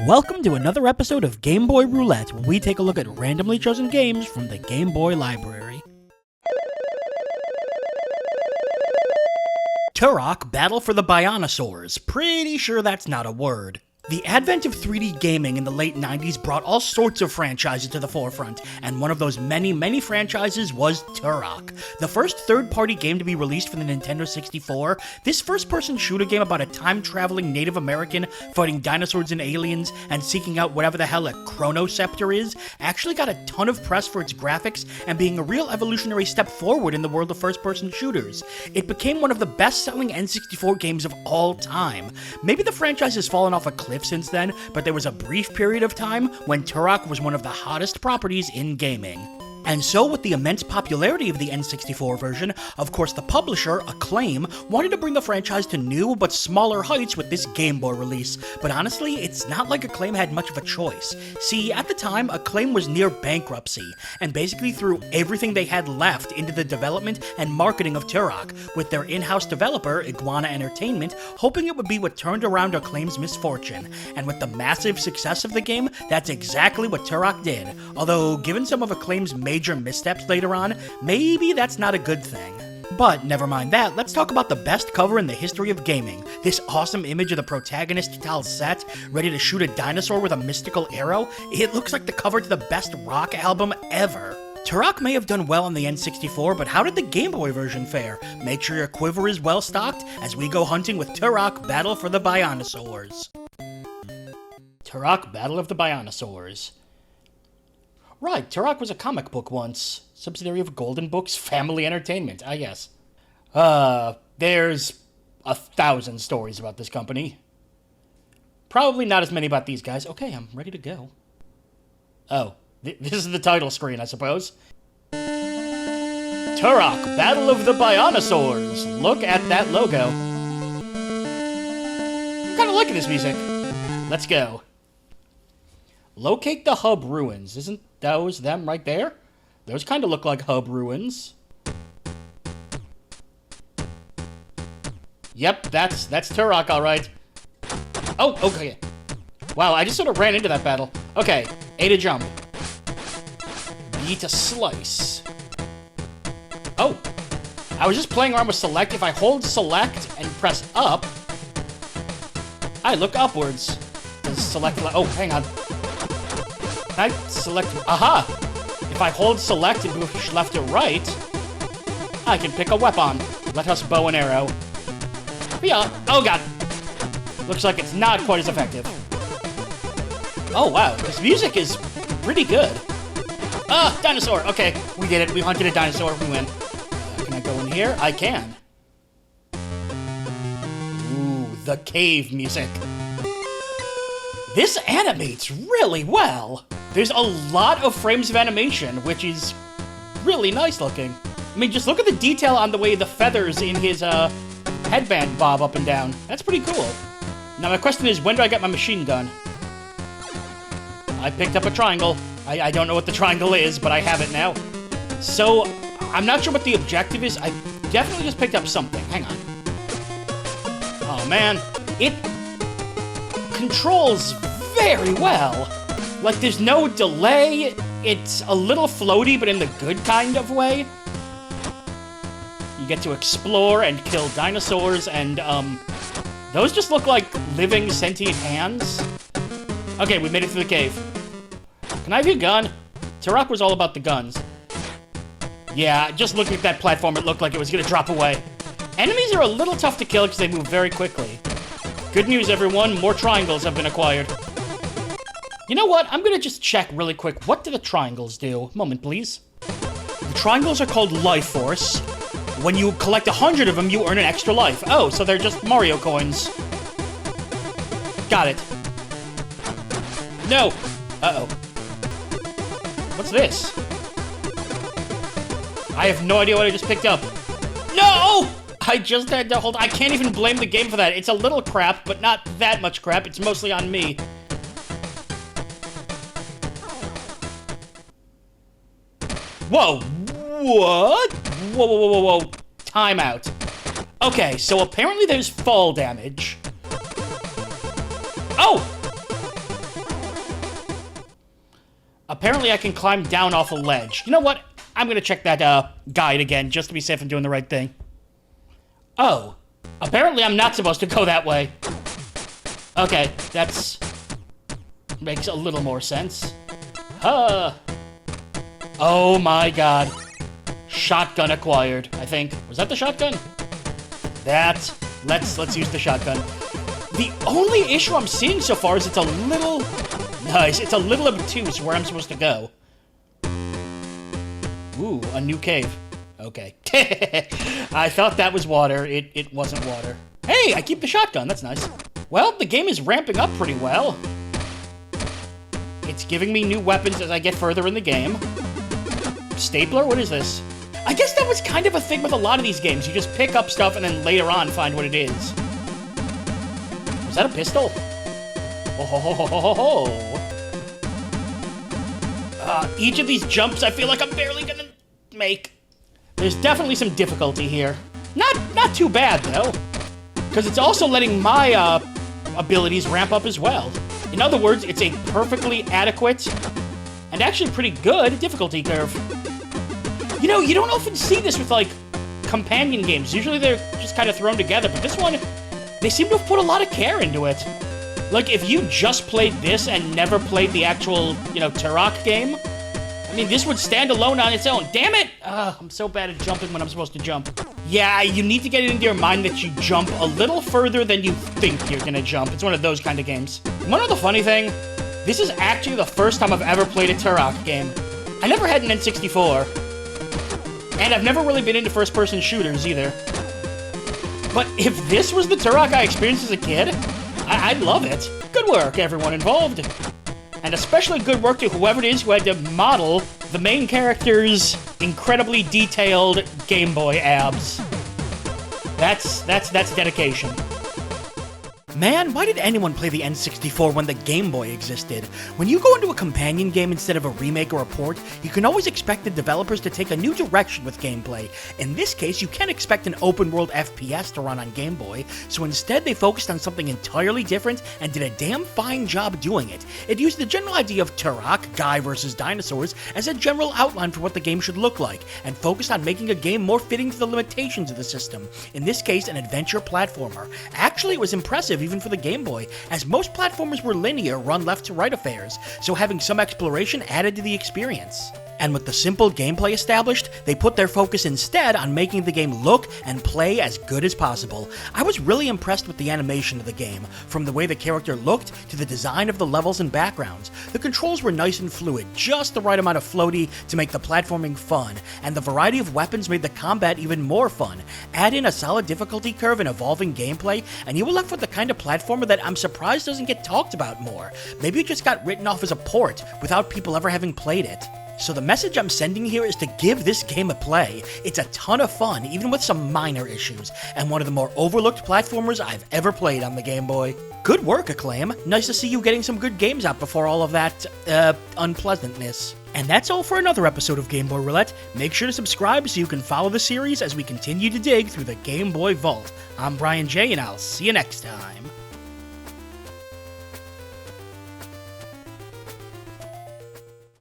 Welcome to another episode of Game Boy Roulette, where we take a look at randomly chosen games from the Game Boy library. Turok, Battle for the Bionosaurs. Pretty sure that's not a word. The advent of 3D gaming in the late 90s brought all sorts of franchises to the forefront, and one of those many franchises was Turok. The first third-party game to be released for the Nintendo 64, this first-person shooter game about a time-traveling Native American fighting dinosaurs and aliens and seeking out whatever the hell a chronoscepter is, actually got a ton of press for its graphics and being a real evolutionary step forward in the world of first-person shooters. It became one of the best-selling N64 games of all time. Maybe the franchise has fallen off a cliff since then, but there was a brief period of time when Turok was one of the hottest properties in gaming. And so, with the immense popularity of the N64 version, of course the publisher, Acclaim, wanted to bring the franchise to new but smaller heights with this Game Boy release. But honestly, it's not like Acclaim had much of a choice. See, at the time, Acclaim was near bankruptcy, and basically threw everything they had left into the development and marketing of Turok, with their in-house developer, Iguana Entertainment, hoping it would be what turned around Acclaim's misfortune. And with the massive success of the game, that's exactly what Turok did. Although, given some of Acclaim's major missteps later on, maybe that's not a good thing. But never mind that, let's talk about the best cover in the history of gaming. This awesome image of the protagonist Tal Set, ready to shoot a dinosaur with a mystical arrow. It looks like the cover to the best rock album ever. Turok may have done well on the N64, but how did the Game Boy version fare? Make sure your quiver is well stocked as we go hunting with Turok, Battle for the Bionosaurs. Turok, Battle of the Bionosaurs. Right, Turok was a comic book once. Subsidiary of Golden Books Family Entertainment, I guess. There's 1,000 stories about this company. Probably not as many about these guys. Okay, I'm ready to go. Oh, this is the title screen, I suppose. Turok, Battle of the Bionosaurs. Look at that logo. I'm kind of liking this music. Let's go. Locate the hub ruins. Isn't those them right there? Those kind of look like hub ruins. Yep, that's Turok, all right. Oh, okay. Wow, I just sort of ran into that battle. Okay, A to jump. B to slice. Oh, I was just playing around with select. If I hold select and press up, I look upwards. Select, oh, hang on. I select, aha! If I hold select and push left or right, I can pick a weapon. Let us bow and arrow. Yeah, oh god. Looks like it's not quite as effective. Oh wow, this music is pretty good. Ah, dinosaur, okay, we did it, we hunted a dinosaur, we win. Can I go in here? I can. Ooh, the cave music. This animates really well. There's a lot of frames of animation, which is really nice looking. I mean, just look at the detail on the way the feathers in his headband bob up and down. That's pretty cool. Now my question is, when do I get my machine gun? I picked up a triangle. I don't know what the triangle is, but I have it now. So, I'm not sure what the objective is. I definitely just picked up something. Hang on. Oh man, it controls very well. Like, there's no delay. It's a little floaty, but in the good kind of way. You get to explore and kill dinosaurs, and, those just look like living, sentient hands. Okay, we made it through the cave. Can I have your gun? Turok was all about the guns. Yeah, just looking at that platform, it looked like it was gonna drop away. Enemies are a little tough to kill because they move very quickly. Good news, everyone. More triangles have been acquired. You know what? I'm gonna just check really quick. What do the triangles do? Moment, please. The triangles are called Life Force. When you collect 100 of them, you earn an extra life. Oh, so they're just Mario coins. Got it. No! Uh-oh. What's this? I have no idea what I just picked up. No! I just had to hold... I can't even blame the game for that. It's a little crap, but not that much crap. It's mostly on me. Whoa! What? Whoa. Time out. Okay, so apparently there's fall damage. Oh! Apparently I can climb down off a ledge. You know what? I'm gonna check that guide again, just to be safe I'm doing the right thing. Oh. Apparently I'm not supposed to go that way. Okay, that's... makes a little more sense. Oh my god. Shotgun acquired, I think. Was that the shotgun? Let's use the shotgun. The only issue I'm seeing so far is it's a little... Nice, it's a little obtuse where I'm supposed to go. Ooh, a new cave. Okay. I thought that was water. It wasn't water. Hey, I keep the shotgun. That's nice. Well, the game is ramping up pretty well. It's giving me new weapons as I get further in the game. Stapler? What is this? I guess that was kind of a thing with a lot of these games. You just pick up stuff and then later on find what it is. Was that a pistol? Oh, ho, ho, ho, ho, ho. Each of these jumps I feel like I'm barely gonna make. There's definitely some difficulty here. Not too bad, though. Because it's also letting my abilities ramp up as well. In other words, it's a perfectly adequate and actually pretty good difficulty curve. You know, you don't often see this with, like, companion games. Usually they're just kind of thrown together, but this one, they seem to have put a lot of care into it. Like, if you just played this and never played the actual, you know, Turok game, I mean, this would stand alone on its own. Damn it! I'm so bad at jumping when I'm supposed to jump. Yeah, you need to get it into your mind that you jump a little further than you think you're gonna jump. It's one of those kind of games. You wanna know the funny thing? This is actually the first time I've ever played a Turok game. I never had an N64. And I've never really been into first-person shooters, either. But if this was the Turok I experienced as a kid, I'd love it. Good work, everyone involved. And especially good work to whoever it is who had to model the main character's incredibly detailed Game Boy abs. That's dedication. Man, why did anyone play the N64 when the Game Boy existed? When you go into a companion game instead of a remake or a port, you can always expect the developers to take a new direction with gameplay. In this case, you can't expect an open-world FPS to run on Game Boy, so instead they focused on something entirely different and did a damn fine job doing it. It used the general idea of Turok, Guy versus Dinosaurs, as a general outline for what the game should look like, and focused on making a game more fitting to the limitations of the system. In this case, an adventure platformer. Actually, it was impressive even for the Game Boy, as most platformers were linear, run left to right affairs, so having some exploration added to the experience. And with the simple gameplay established, they put their focus instead on making the game look and play as good as possible. I was really impressed with the animation of the game, from the way the character looked to the design of the levels and backgrounds. The controls were nice and fluid, just the right amount of floaty to make the platforming fun, and the variety of weapons made the combat even more fun. Add in a solid difficulty curve and evolving gameplay, and you were left with the kind of platformer that I'm surprised doesn't get talked about more. Maybe it just got written off as a port, without people ever having played it. So the message I'm sending here is to give this game a play. It's a ton of fun, even with some minor issues, and one of the more overlooked platformers I've ever played on the Game Boy. Good work, Acclaim. Nice to see you getting some good games out before all of that, unpleasantness. And that's all for another episode of Game Boy Roulette. Make sure to subscribe so you can follow the series as we continue to dig through the Game Boy vault. I'm BrianJ, and I'll see you next time.